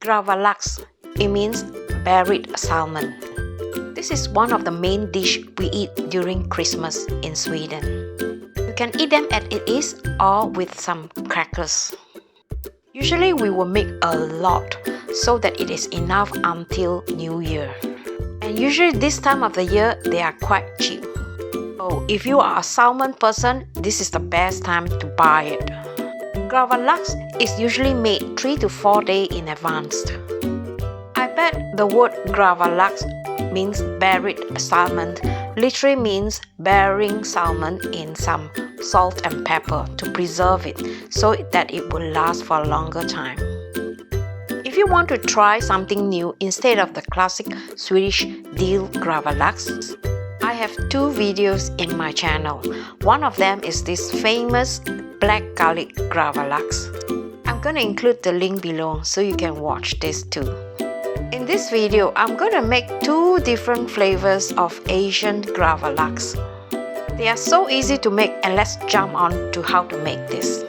Gravad lax. It means buried salmon. This is one of the main dish we eat during Christmas in Sweden. You can eat them as it is or with some crackers. Usually we will make a lot so that it is enough until New Year. And usually this time of the year they are quite cheap. So if you are a salmon person, this is the best time to buy it. Gravad lax is usually made 3 to 4 days in advance. I bet the word gravad lax means buried salmon literally means burying salmon in some salt and pepper to preserve it so that it will last for a longer time. If you want to try something new instead of the classic Swedish dill gravad lax, I have 2 videos in my channel. One of them is this famous black garlic gravad lax. I'm going to include the link below so you can watch this too. In this video, I'm going to make 2 different flavors of Asian gravad lax. They are so easy to make, and let's jump on to how to make this.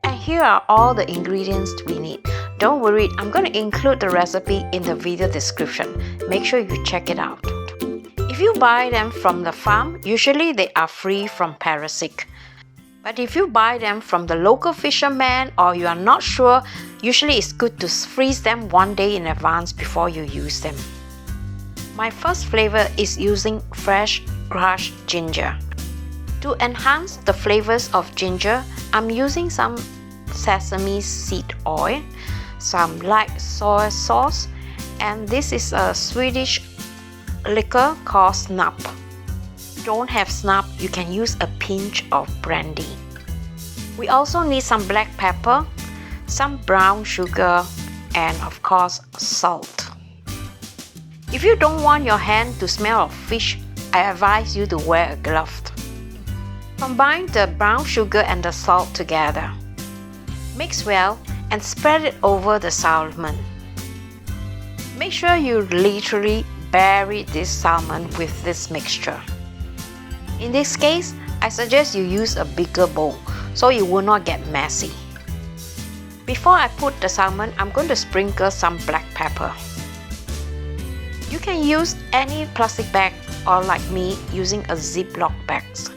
And here are all the ingredients we need. Don't worry, I'm going to include the recipe in the video description. Make sure you check it out. If you buy them from the farm, usually they are free from parasite. But if you buy them from the local fisherman or you are not sure, usually it's good to freeze them 1 day in advance before you use them. My first flavor is using fresh crushed ginger. To enhance the flavors of ginger, I'm using some sesame seed oil, some light soy sauce, and this is a Swedish liquor called snap. Don't have snap, you can use a pinch of brandy. We also need some black pepper, some brown sugar, and of course salt. If you don't want your hand to smell of fish, I advise you to wear a glove. Combine the brown sugar and the salt together. Mix well and spread it over the salmon. Make sure you literally bury this salmon with this mixture. In this case, I suggest you use a bigger bowl so it will not get messy. Before I put the salmon, I'm going to sprinkle some black pepper. You can use any plastic bag or like me using a Ziploc bags.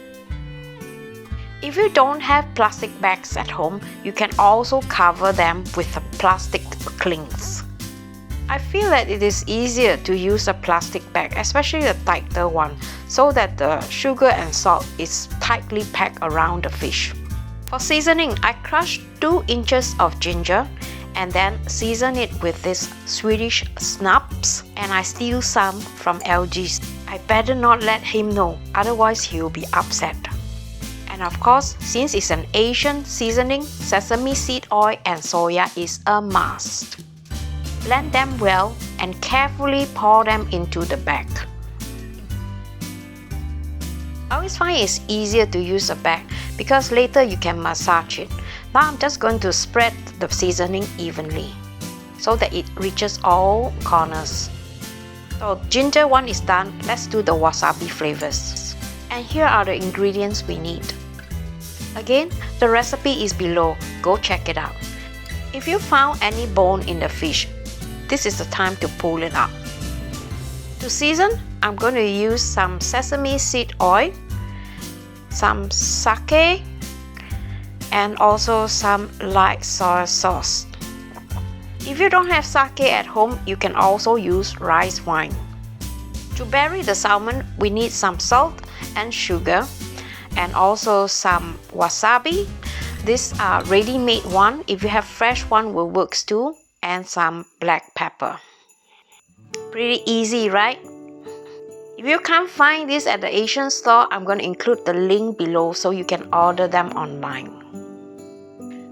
If you don't have plastic bags at home, you can also cover them with a plastic clings. I feel that it is easier to use a plastic bag, especially the tighter one, so that the sugar and salt is tightly packed around the fish. For seasoning, I crushed 2 inches of ginger and then season it with this Swedish snaps, and I steal some from LG's. I better not let him know, otherwise he will be upset. And of course, since it's an Asian seasoning, sesame seed oil and soya is a must. Blend them well and carefully pour them into the bag. I always find it's easier to use a bag because later you can massage it. Now I'm just going to spread the seasoning evenly so that it reaches all corners. So ginger one is done, let's do the wasabi flavors. And here are the ingredients we need. Again, the recipe is below, go check it out. If you found any bone in the fish, this is the time to pull it out. To season, I'm going to use some sesame seed oil, some sake, and also some light soy sauce. If you don't have sake at home, you can also use rice wine. To bury the salmon, we need some salt and sugar, and also some wasabi. These are ready-made one. If you have fresh one, will work too. And some black pepper. Pretty easy, right? If you can't find this at the Asian store, I'm going to include the link below so you can order them online.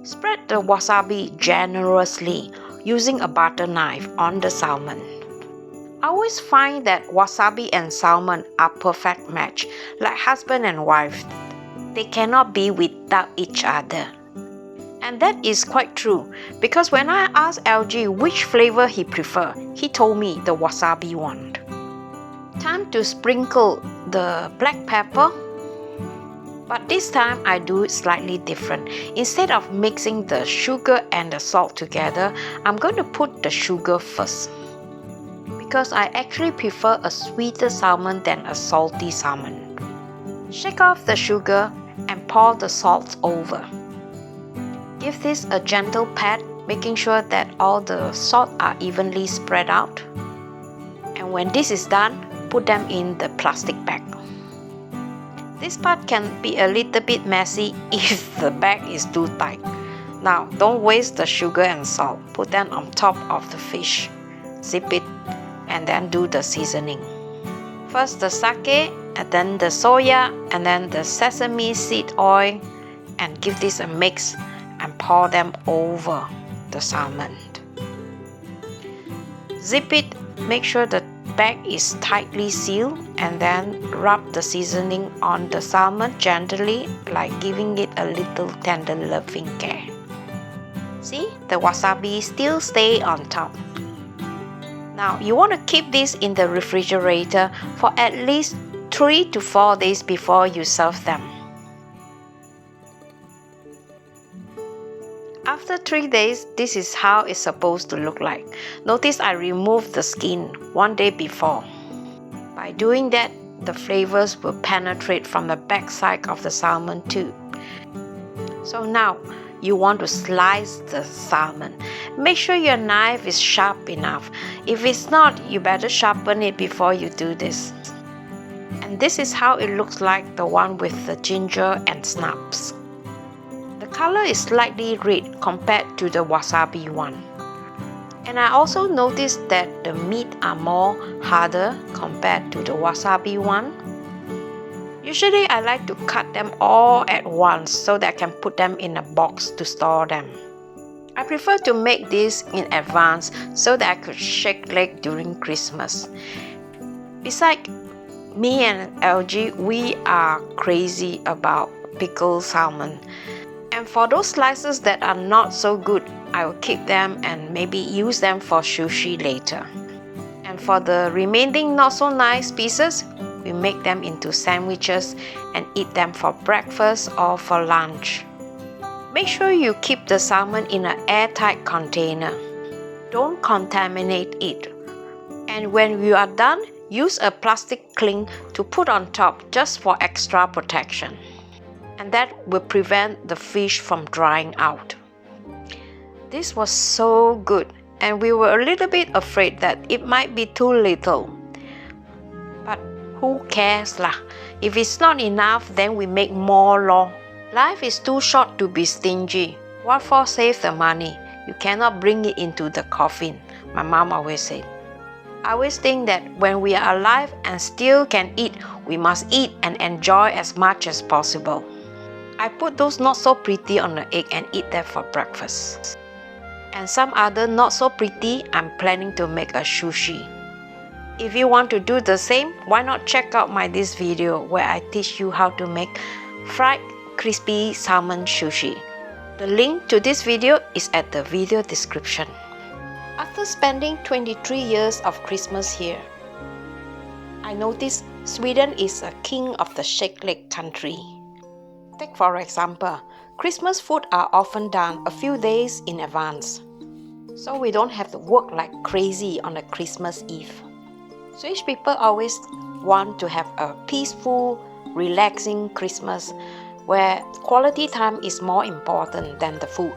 Spread the wasabi generously using a butter knife on the salmon. I always find that wasabi and salmon are perfect match, like husband and wife. They cannot be without each other. And that is quite true, because when I asked LG which flavor he preferred, he told me the wasabi one. Time to sprinkle the black pepper But this time I do it slightly different. Instead of mixing the sugar and the salt together, I'm going to put the sugar first, because I actually prefer a sweeter salmon than a salty salmon. Shake off the sugar and pour the salt over. Give this a gentle pat, making sure that all the salt are evenly spread out. And when this is done, put them in the plastic bag. This part can be a little bit messy if the bag is too tight. Now, don't waste the sugar and salt. Put them on top of the fish. Zip it and then do the seasoning. First the sake, and then the soya, and then the sesame seed oil, and give this a mix and pour them over the salmon. Zip it, make sure the bag is tightly sealed, and then rub the seasoning on the salmon gently, like giving it a little tender loving care. See, the wasabi still stay on top. Now you want to keep this in the refrigerator for at least 3 to 4 days before you serve them. After 3 days, this is how it's supposed to look like. Notice I removed the skin 1 day before. By doing that, the flavors will penetrate from the backside of the salmon too. So now, you want to slice the salmon. Make sure your knife is sharp enough. If it's not, you better sharpen it before you do this. And this is how it looks like, the one with the ginger and snaps. The color is slightly red compared to the wasabi one. And I also noticed that the meat are more harder compared to the wasabi one. Usually I like to cut them all at once so that I can put them in a box to store them. I prefer to make this in advance so that I could shake leg during Christmas. Besides, me and LG, we are crazy about pickled salmon. And for those slices that are not so good, I will keep them and maybe use them for sushi later. And for the remaining not so nice pieces, we make them into sandwiches and eat them for breakfast or for lunch. Make sure you keep the salmon in an airtight container. Don't contaminate it. And when you are done, use a plastic cling to put on top just for extra protection. And that will prevent the fish from drying out. This was so good, and we were a little bit afraid that it might be too little. But who cares lah? If it's not enough, then we make more lor. Life is too short to be stingy. What for save the money? You cannot bring it into the coffin, my mom always said. I always think that when we are alive and still can eat, we must eat and enjoy as much as possible. I put those not so pretty on the egg and eat that for breakfast. And some other not so pretty, I'm planning to make a sushi. If you want to do the same, why not check out this video where I teach you how to make fried crispy salmon sushi. The link to this video is at the video description. After spending 23 years of Christmas here, I noticed Sweden is a king of the shake leg country. Take for example, Christmas food are often done a few days in advance, so we don't have to work like crazy on a Christmas Eve. Swedish people always want to have a peaceful, relaxing Christmas where quality time is more important than the food.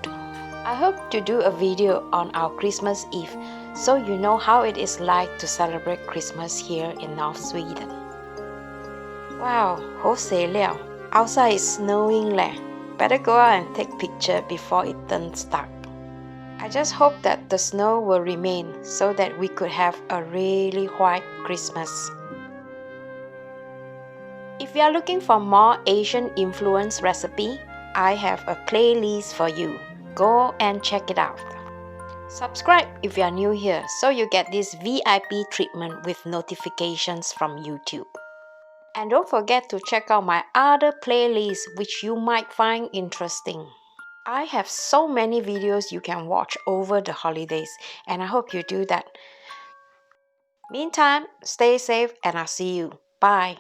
I hope to do a video on our Christmas Eve so you know how it is like to celebrate Christmas here in North Sweden. Wow, 好死了. Outside is snowing leh. Better go out and take picture before it turns dark. I just hope that the snow will remain so that we could have a really white Christmas. If you are looking for more Asian influence recipe, I have a playlist for you. Go and check it out. Subscribe if you are new here so you get this VIP treatment with notifications from YouTube. And don't forget to check out my other playlists which you might find interesting. I have so many videos you can watch over the holidays, and I hope you do that. Meantime, stay safe and I'll see you. Bye.